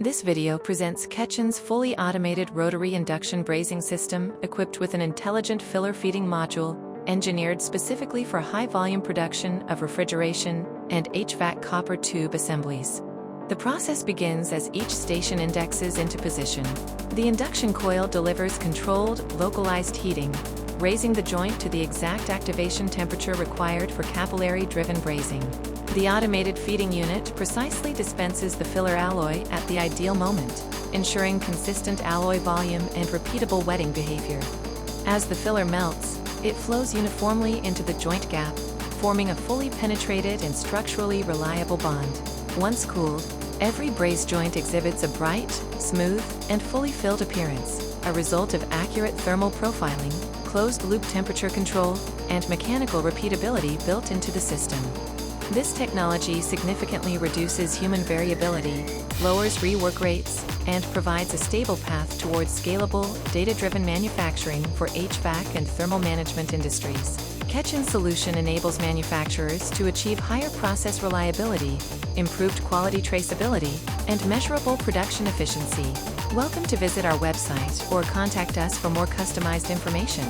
This video presents KETCHAN's fully automated rotary induction brazing system equipped with an intelligent filler feeding module, engineered specifically for high-volume production of refrigeration and HVAC copper tube assemblies. The process begins as each station indexes into position. The induction coil delivers controlled, localized heating, raising the joint to the exact activation temperature required for capillary-driven brazing. The automated feeding unit precisely dispenses the filler alloy at the ideal moment, ensuring consistent alloy volume and repeatable wetting behavior. As the filler melts, it flows uniformly into the joint gap, forming a fully penetrated and structurally reliable bond. Once cooled, every braze joint exhibits a bright, smooth, and fully filled appearance, a result of accurate thermal profiling, closed-loop temperature control, and mechanical repeatability built into the system. This technology significantly reduces human variability, lowers rework rates, and provides a stable path towards scalable, data-driven manufacturing for HVAC and thermal management industries. KETCHAN's solution enables manufacturers to achieve higher process reliability, improved quality traceability, and measurable production efficiency. Welcome to visit our website or contact us for more customized information.